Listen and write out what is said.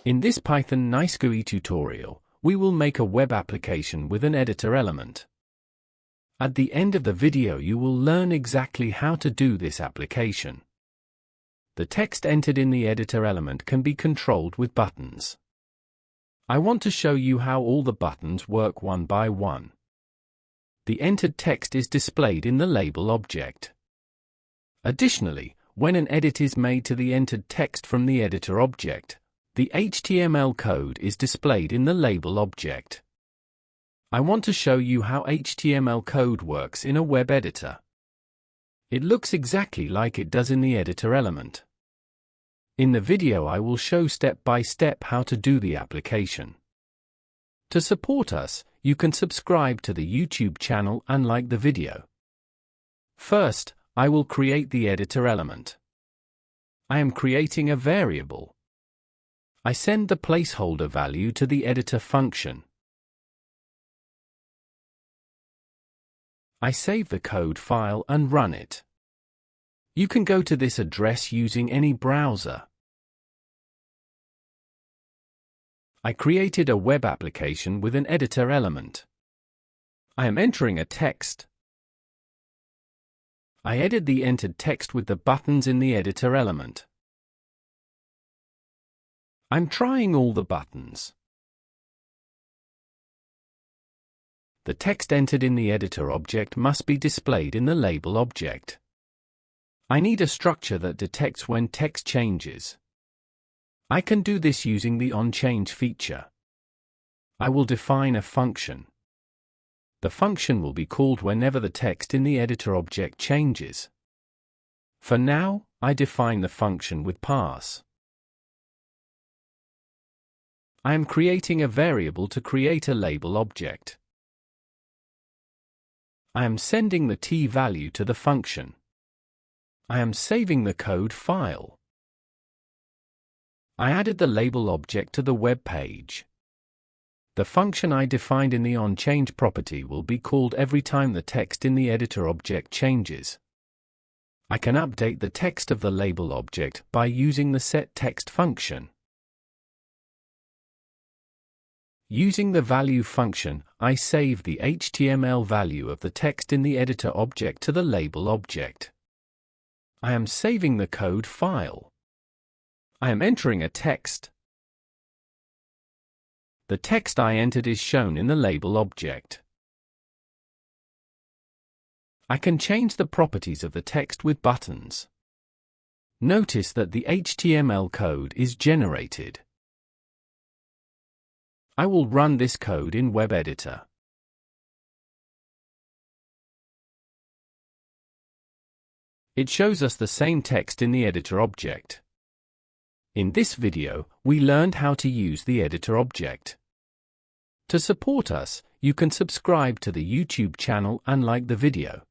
In this Python NiceGUI tutorial, we will make a web application with an editor element. At the end of the video you will learn exactly how to do this application. The text entered in the editor element can be controlled with buttons. I want to show you how all the buttons work one by one. The entered text is displayed in the label object. Additionally, when an edit is made to the entered text from the editor object, the HTML code is displayed in the label object. I want to show you how HTML code works in a web editor. It looks exactly like it does in the editor element. In the video I will show step by step how to do the application. To support us, you can subscribe to the YouTube channel and like the video. First, I will create the editor element. I am creating a variable. I send the placeholder value to the editor function. I save the code file and run it. You can go to this address using any browser. I created a web application with an editor element. I am entering a text. I edit the entered text with the buttons in the editor element. I'm trying all the buttons. The text entered in the editor object must be displayed in the label object. I need a structure that detects when text changes. I can do this using the onChange feature. I will define a function. The function will be called whenever the text in the editor object changes. For now, I define the function with pass. I am creating a variable to create a label object. I am sending the t value to the function. I am saving the code file. I added the label object to the web page. The function I defined in the onChange property will be called every time the text in the editor object changes. I can update the text of the label object by using the setText function. Using the value function, I save the HTML value of the text in the editor object to the label object. I am saving the code file. I am entering a text. The text I entered is shown in the label object. I can change the properties of the text with buttons. Notice that the HTML code is generated. I will run this code in Web Editor. It shows us the same text in the editor object. In this video, we learned how to use the editor object. To support us, you can subscribe to the YouTube channel and like the video.